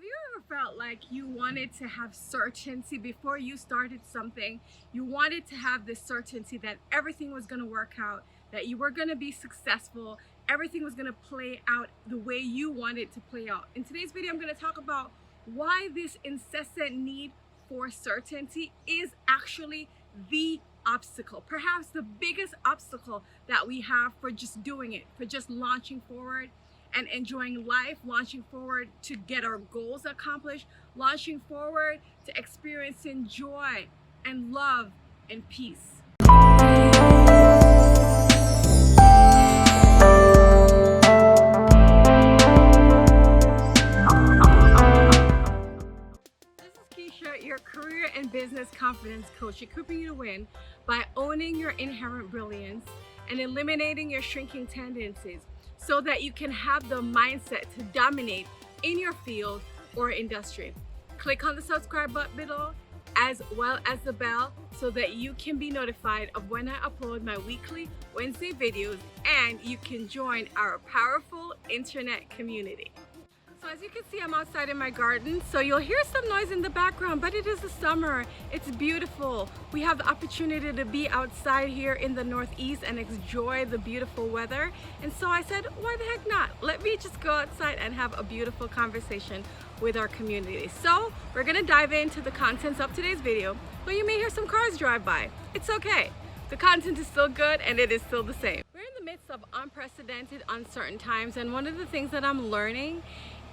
Have you ever felt like you wanted to have certainty before you started something? You wanted to have this certainty that everything was going to work out, that you were going to be successful, everything was going to play out the way you wanted to play out. In today's video, I'm going to talk about why this incessant need for certainty is actually the obstacle, perhaps the biggest obstacle that we have for just doing it, for just launching forward and enjoying life, launching forward to get our goals accomplished, launching forward to experiencing joy and love and peace. This is Keisha, your career and business confidence coach, equipping you to win by owning your inherent brilliance and eliminating your shrinking tendencies, so that you can have the mindset to dominate in your field or industry. Click on the subscribe button below, as well as the bell, so that you can be notified of when I upload my weekly Wednesday videos, and you can join our powerful internet community. So as you can see, I'm outside in my garden, so you'll hear some noise in the background, but it is the summer. It's beautiful. We have the opportunity to be outside here in the Northeast and enjoy the beautiful weather. And so I said, why the heck not? Let me just go outside and have a beautiful conversation with our community. So we're gonna dive into the contents of today's video, but you may hear some cars drive by. It's okay. The content is still good and it is still the same. We're in the midst of unprecedented, uncertain times, and one of the things that I'm learning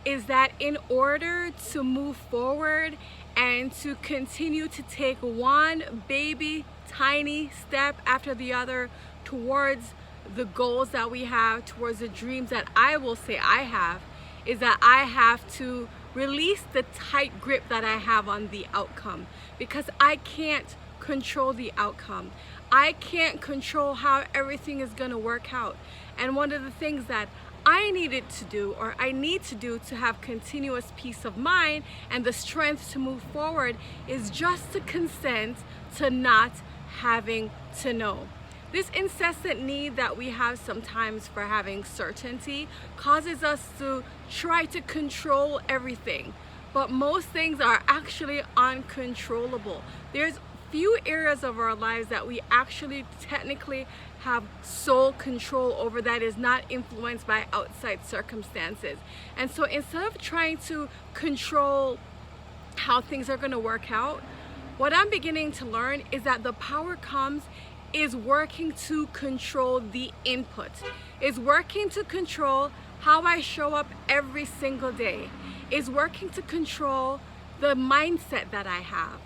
is that in order to move forward and to continue to take one baby tiny step after the other towards the goals that we have, towards the dreams that I will say I have, is that I have to release the tight grip that I have on the outcome, because I can't control the outcome. I can't control how everything is going to work out. And one of the things that I needed to do, or I need to do, to have continuous peace of mind and the strength to move forward, is just to consent to not having to know. This incessant need that we have sometimes for having certainty causes us to try to control everything, but most things are actually uncontrollable. There's few areas of our lives that we actually technically have sole control over, that is not influenced by outside circumstances. And so instead of trying to control how things are going to work out, what I'm beginning to learn is that the power comes is working to control the input, is working to control how I show up every single day, is working to control the mindset that I have,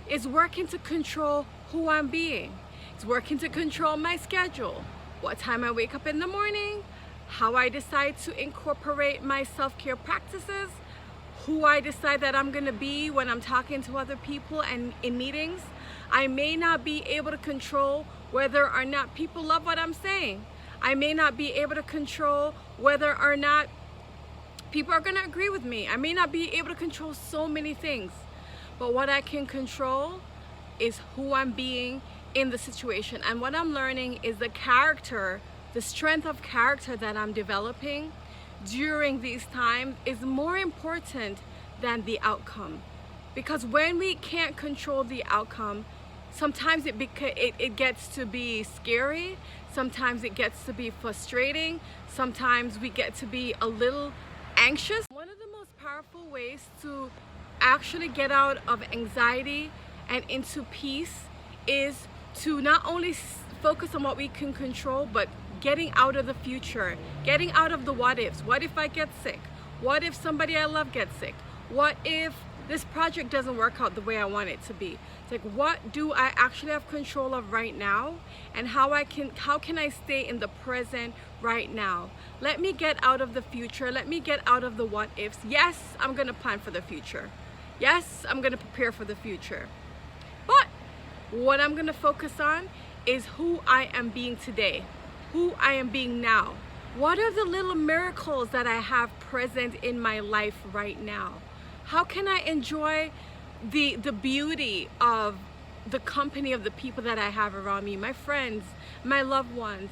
is working to control who I'm being. It's working to control my schedule, what time I wake up in the morning, how I decide to incorporate my self-care practices, who I decide that I'm going to be when I'm talking to other people and in meetings. I may not be able to control whether or not people love what I'm saying. I may not be able to control whether or not people are going to agree with me. I may not be able to control so many things. But what I can control is who I'm being in the situation. And what I'm learning is the character, the strength of character that I'm developing during these times is more important than the outcome. Because when we can't control the outcome, sometimes it gets to be scary, sometimes it gets to be frustrating, sometimes we get to be a little anxious. One of the most powerful ways to actually get out of anxiety and into peace is to not only focus on what we can control, but getting out of the future, getting out of the what ifs. What if I get sick? What if somebody I love gets sick? What if this project doesn't work out the way I want it to be? It's like, what do I actually have control of right now, and how can I stay in the present right now? Let me get out of the future. Let me get out of the what ifs. Yes, I'm going to plan for the future. Yes, I'm going to prepare for the future. But what I'm going to focus on is who I am being today, who I am being now. What are the little miracles that I have present in my life right now? How can I enjoy the beauty of the company of the people that I have around me, my friends, my loved ones?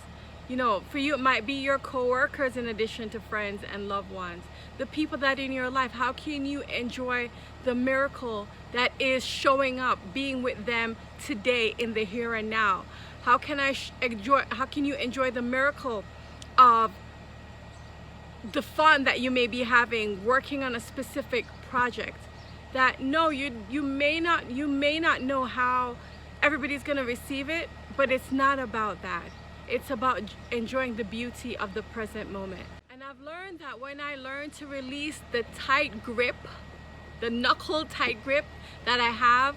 For you, it might be your coworkers in addition to friends and loved ones. The people that are in your life, how can you enjoy the miracle that is showing up, being with them today in the here and now? How can you enjoy the miracle of the fun that you may be having working on a specific project? That you may not know how everybody's going to receive it, but it's not about that. It's about enjoying the beauty of the present moment. And I've learned that when I learn to release the tight grip, the knuckle tight grip that I have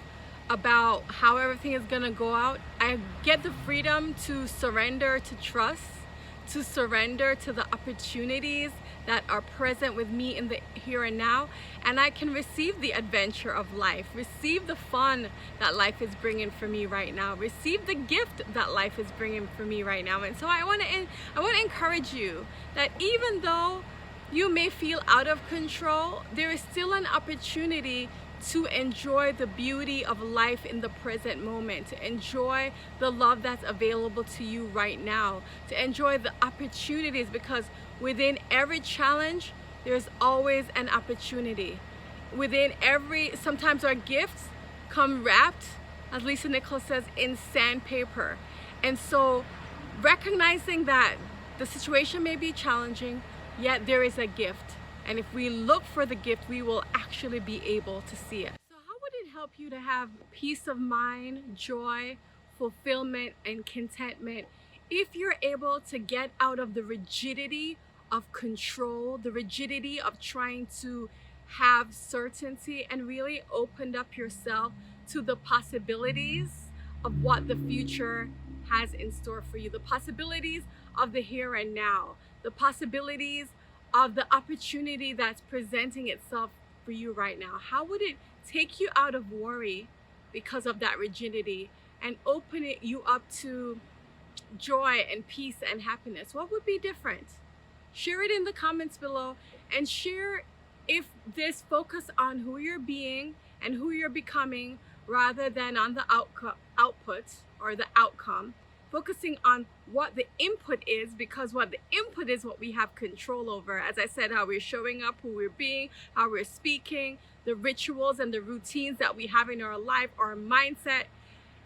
about how everything is going to go out, I get the freedom to surrender to trust, to surrender to the opportunities that are present with me in the here and now, and I can receive the adventure of life, receive the fun that life is bringing for me right now, receive the gift that life is bringing for me right now. And so I want to encourage you that even though you may feel out of control, there is still an opportunity to enjoy the beauty of life in the present moment, to enjoy the love that's available to you right now, to enjoy the opportunities, because within every challenge, there's always an opportunity. Sometimes our gifts come wrapped, as Lisa Nichols says, in sandpaper. And so recognizing that the situation may be challenging, yet there is a gift. And if we look for the gift, we will actually be able to see it. So how would it help you to have peace of mind, joy, fulfillment, and contentment if you're able to get out of the rigidity of control, the rigidity of trying to have certainty, and really opened up yourself to the possibilities of what the future has in store for you, the possibilities of the here and now, the possibilities of the opportunity that's presenting itself for you right now? How would it take you out of worry because of that rigidity and open you up to joy and peace and happiness? What would be different? Share it in the comments below, and share if this focus on who you're being and who you're becoming rather than on the output or the outcome, focusing on what the input is, because what the input is what we have control over. As I said, how we're showing up, who we're being, how we're speaking, the rituals and the routines that we have in our life, our mindset.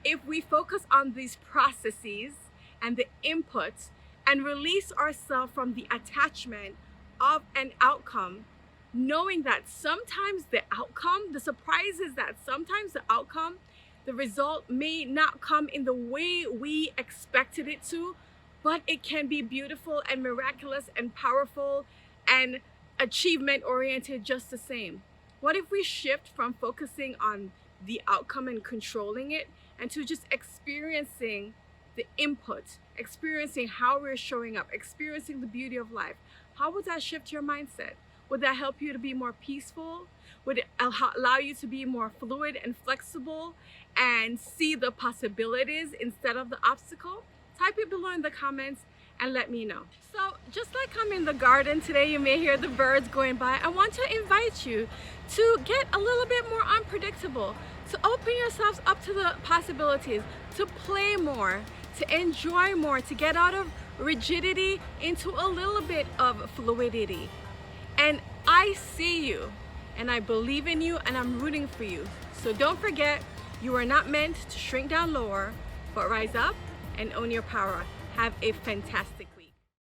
If we focus on these processes and the inputs and release ourselves from the attachment of an outcome, knowing that sometimes the outcome, the surprise is that sometimes the outcome, the result may not come in the way we expected it to, but it can be beautiful and miraculous and powerful and achievement oriented just the same. What if we shift from focusing on the outcome and controlling it, and to just experiencing the input, experiencing how we're showing up, experiencing the beauty of life? How would that shift your mindset? Would that help you to be more peaceful? Would it allow you to be more fluid and flexible and see the possibilities instead of the obstacle? Type it below in the comments and let me know. So just like I'm in the garden today, you may hear the birds going by. I want to invite you to get a little bit more unpredictable, to open yourselves up to the possibilities, to play more, to enjoy more, to get out of rigidity into a little bit of fluidity. And I see you, and I believe in you, and I'm rooting for you. So don't forget, you are not meant to shrink down lower, but rise up and own your power. Have a fantastic